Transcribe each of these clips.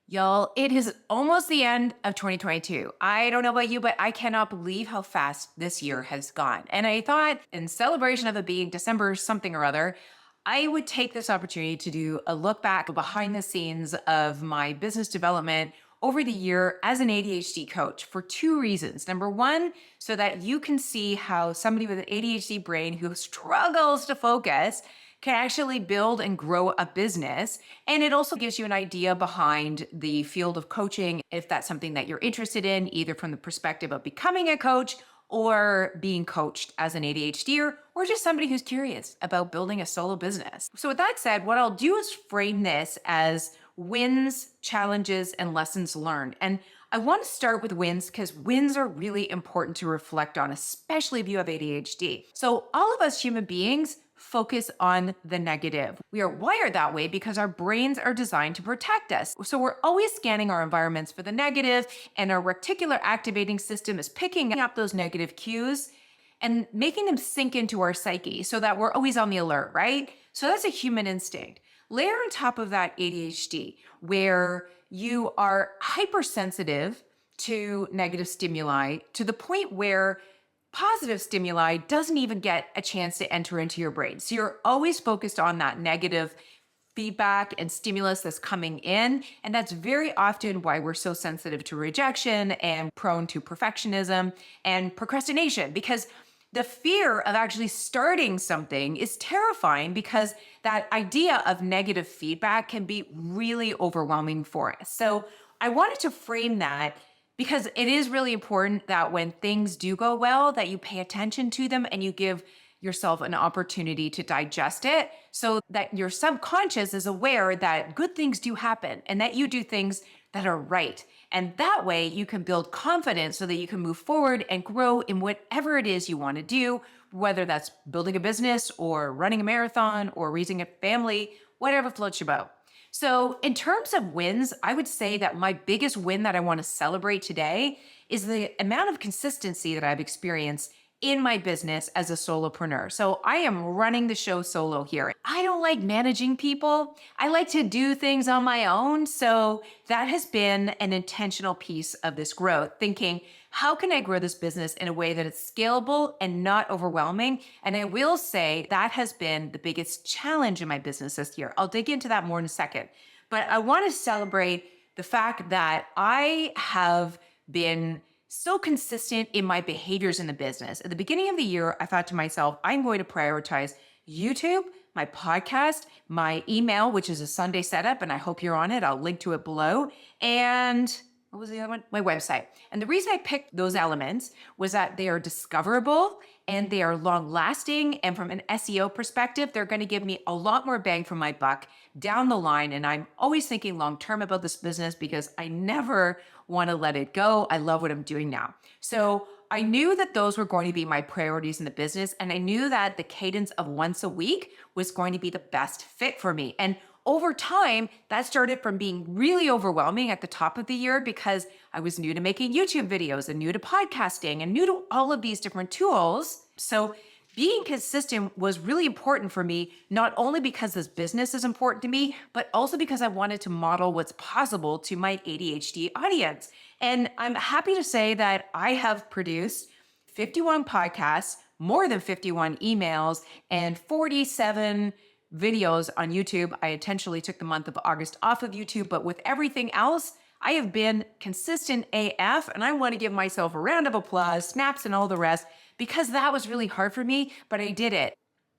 Y'all, it is almost the end of 2022. I don't know about you, but I cannot believe how fast this year has gone. And I thought, in celebration of it being December something or other, I would take this opportunity to do a look back behind the scenes of my business development over the year as an ADHD coach for two reasons. Number one, so that you can see how somebody with an ADHD brain who struggles to focus can actually build and grow a business. And it also gives you an idea behind the field of coaching, if that's something that you're interested in, either from the perspective of becoming a coach or being coached as an ADHDer, or just somebody who's curious about building a solo business. So, with that said, what I'll do is frame this as wins, challenges, and lessons learned. And I want to start with wins because wins are really important to reflect on, especially if you have ADHD. So, all of us human beings focus on the negative. We are wired that way because our brains are designed to protect us. So we're always scanning our environments for the negative, and our reticular activating system is picking up those negative cues and making them sink into our psyche so that we're always on the alert, right? So that's a human instinct. Layer on top of that ADHD, where you are hypersensitive to negative stimuli to the point where positive stimuli doesn't even get a chance to enter into your brain. So you're always focused on that negative feedback and stimulus that's coming in. And that's very often why we're so sensitive to rejection and prone to perfectionism and procrastination, because the fear of actually starting something is terrifying because that idea of negative feedback can be really overwhelming for us. So I wanted to frame that because it is really important that when things do go well, that you pay attention to them and you give yourself an opportunity to digest it so that your subconscious is aware that good things do happen and that you do things that are right. And that way you can build confidence so that you can move forward and grow in whatever it is you want to do, whether that's building a business or running a marathon or raising a family, whatever floats your boat. So, in terms of wins, I would say that my biggest win that I want to celebrate today is the amount of consistency that I've experienced in my business as a solopreneur. So, I am running the show solo here. I don't like managing people. I like to do things on my own. So, that has been an intentional piece of this growth, thinking, how can I grow this business in a way that it's scalable and not overwhelming? And I will say that has been the biggest challenge in my business this year. I'll dig into that more in a second. But I want to celebrate the fact that I have been so consistent in my behaviors in the business. At the beginning of the year, I thought to myself, I'm going to prioritize YouTube, my podcast, my email, which is a Sunday setup, and I hope you're on it. I'll link to it below. And what was the other one? My website. And the reason I picked those elements was that they are discoverable and they are long lasting. And from an SEO perspective, they're going to give me a lot more bang for my buck down the line. And I'm always thinking long term about this business because I never want to let it go. I love what I'm doing now. So I knew that those were going to be my priorities in the business. And I knew that the cadence of once a week was going to be the best fit for me. And over time, that started from being really overwhelming at the top of the year because I was new to making YouTube videos and new to podcasting and new to all of these different tools. So being consistent was really important for me, not only because this business is important to me, but also because I wanted to model what's possible to my ADHD audience. And I'm happy to say that I have produced 51 podcasts, more than 51 emails, and 47 videos on YouTube. I intentionally took the month of August off of YouTube, but with everything else, I have been consistent AF, and I want to give myself a round of applause, snaps, and all the rest, because that was really hard for me, but I did it.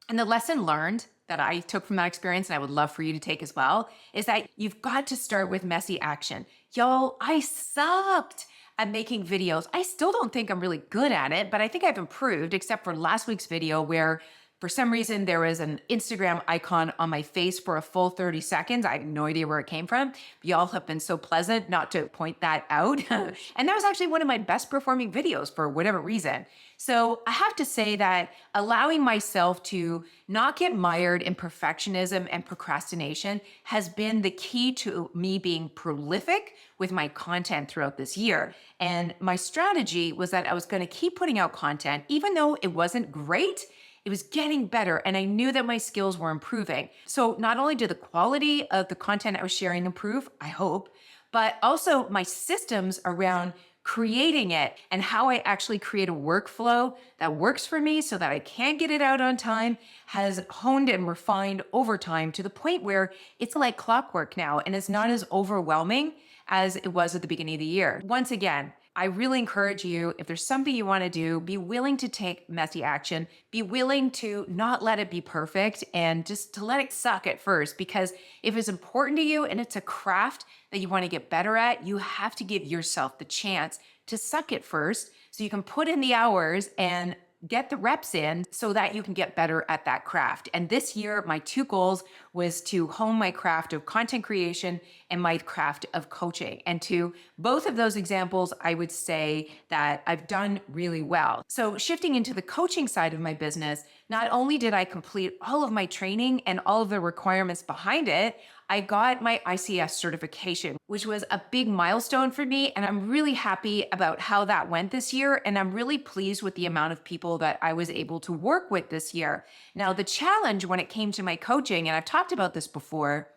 And the lesson learned that I took from that experience, and I would love for you to take as well, is that you've got to start with messy action. Y'all, I sucked at making videos. I still don't think I'm really good at it, but I think I've improved, except for last week's video where for some reason, there was an Instagram icon on my face for a full 30 seconds. I have no idea where it came from. Y'all have been so pleasant not to point that out. And that was actually one of my best performing videos for whatever reason. So I have to say that allowing myself to not get mired in perfectionism and procrastination has been the key to me being prolific with my content throughout this year. And my strategy was that I was going to keep putting out content, even though it wasn't great. It was getting better, and I knew that my skills were improving. So not only did the quality of the content I was sharing improve, I hope, but also my systems around creating it and how I actually create a workflow that works for me so that I can get it out on time has honed and refined over time to the point where it's like clockwork now and it's not as overwhelming as it was at the beginning of the year. Once again, I really encourage you, if there's something you want to do, be willing to take messy action, be willing to not let it be perfect and just to let it suck at first. Because if it's important to you and it's a craft that you want to get better at, you have to give yourself the chance to suck it first so you can put in the hours and get the reps in so that you can get better at that craft. And this year, my two goals was to hone my craft of content creation and my craft of coaching. And to both of those examples, I would say that I've done really well. So shifting into the coaching side of my business, not only did I complete all of my training and all of the requirements behind it, I got my ICS certification, which was a big milestone for me. And I'm really happy about how that went this year. And I'm really pleased with the amount of people that I was able to work with this year. Now, the challenge when it came to my coaching, and I've talked about this before,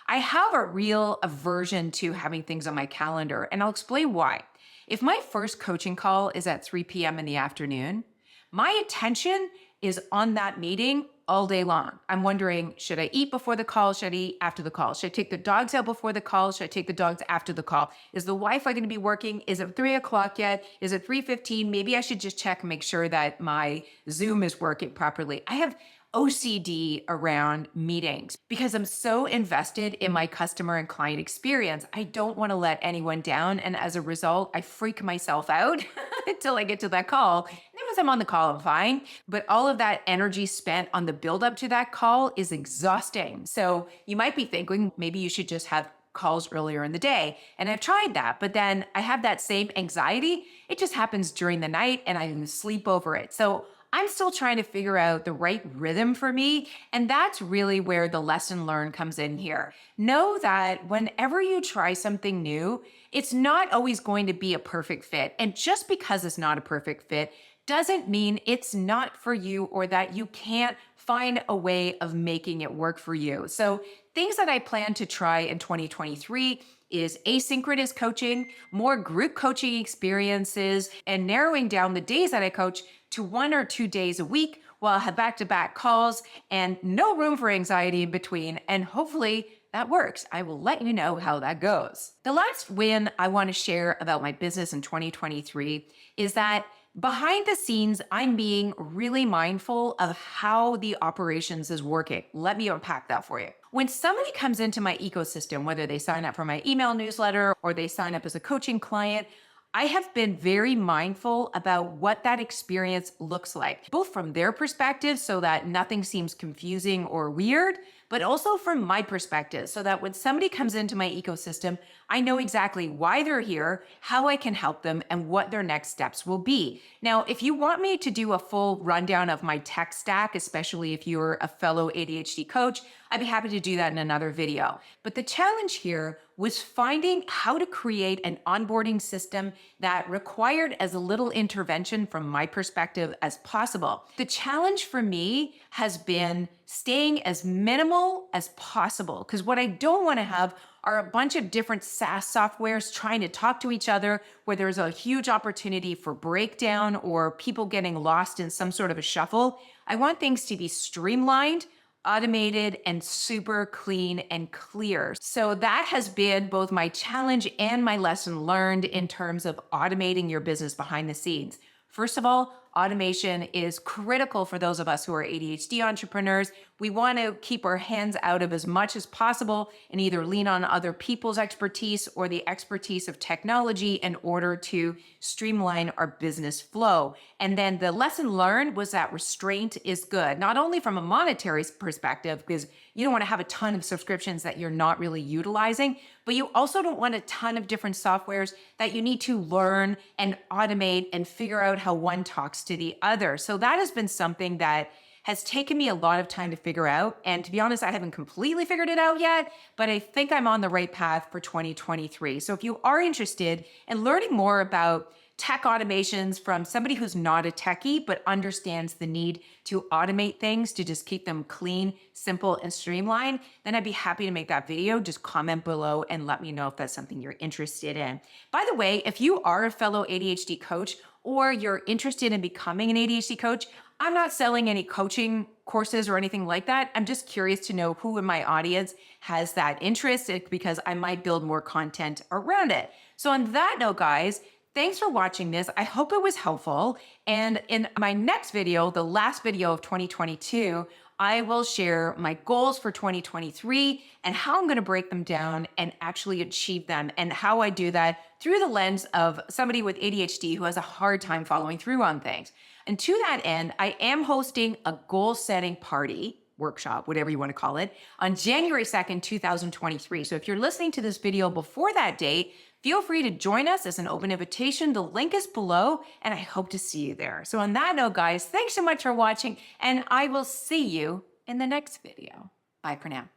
I have a real aversion to having things on my calendar. And I'll explain why. If my first coaching call is at 3 p.m. in the afternoon, my attention is on that meeting all day long. I'm wondering, should I eat before the call? Should I eat after the call? Should I take the dogs out before the call? Should I take the dogs after the call? Is the Wi-Fi going to be working? Is it 3 o'clock yet? Is it 3:15? Maybe I should just check and make sure that my Zoom is working properly. I have OCD around meetings because I'm so invested in my customer and client experience. I don't want to let anyone down. And as a result, I freak myself out until I get to that call. And then once I'm on the call, I'm fine. But all of that energy spent on the build up to that call is exhausting. So you might be thinking maybe you should just have calls earlier in the day. And I've tried that, but then I have that same anxiety. It just happens during the night and I sleep over it. So I'm still trying to figure out the right rhythm for me. And that's really where the lesson learned comes in here. Know that whenever you try something new, it's not always going to be a perfect fit. And just because it's not a perfect fit doesn't mean it's not for you or that you can't find a way of making it work for you. So things that I plan to try in 2023 is asynchronous coaching, more group coaching experiences, and narrowing down the days that I coach to 1 or 2 days a week while I have back-to-back calls and no room for anxiety in between. And hopefully that works. I will let you know how that goes. The last win I want to share about my business in 2023 is that behind the scenes, I'm being really mindful of how the operations is working. Let me unpack that for you. When somebody comes into my ecosystem, whether they sign up for my email newsletter or they sign up as a coaching client, I have been very mindful about what that experience looks like, both from their perspective so that nothing seems confusing or weird, but also from my perspective so that when somebody comes into my ecosystem, I know exactly why they're here, how I can help them, and what their next steps will be. Now, if you want me to do a full rundown of my tech stack, especially if you're a fellow ADHD coach, I'd be happy to do that in another video. But the challenge here was finding how to create an onboarding system that required as little intervention from my perspective as possible. The challenge for me has been staying as minimal as possible, because what I don't want to have are a bunch of different SaaS softwares trying to talk to each other where there's a huge opportunity for breakdown or people getting lost in some sort of a shuffle. I want things to be streamlined, automated, and super clean and clear. So that has been both my challenge and my lesson learned in terms of automating your business behind the scenes. First of all, automation is critical for those of us who are ADHD entrepreneurs. We want to keep our hands out of as much as possible and either lean on other people's expertise or the expertise of technology in order to streamline our business flow. And then the lesson learned was that restraint is good, not only from a monetary perspective, because you don't want to have a ton of subscriptions that you're not really utilizing, but you also don't want a ton of different softwares that you need to learn and automate and figure out how one talks to the other. So that has been something that has taken me a lot of time to figure out. And to be honest, I haven't completely figured it out yet, but I think I'm on the right path for 2023. So if you are interested in learning more about tech automations from somebody who's not a techie, but understands the need to automate things to just keep them clean, simple, and streamlined, then I'd be happy to make that video. Just comment below and let me know if that's something you're interested in. By the way, if you are a fellow ADHD coach or you're interested in becoming an ADHD coach, I'm not selling any coaching courses or anything like that. I'm just curious to know who in my audience has that interest because I might build more content around it. So on that note, guys, thanks for watching this. I hope it was helpful. And in my next video, the last video of 2022, I will share my goals for 2023 and how I'm going to break them down and actually achieve them, and how I do that through the lens of somebody with ADHD who has a hard time following through on things. And to that end, I am hosting a goal setting party, workshop, whatever you want to call it, on January 2nd, 2023. So if you're listening to this video before that date, feel free to join us as an open invitation. The link is below, and I hope to see you there. So on that note, guys, thanks so much for watching, and I will see you in the next video. Bye for now.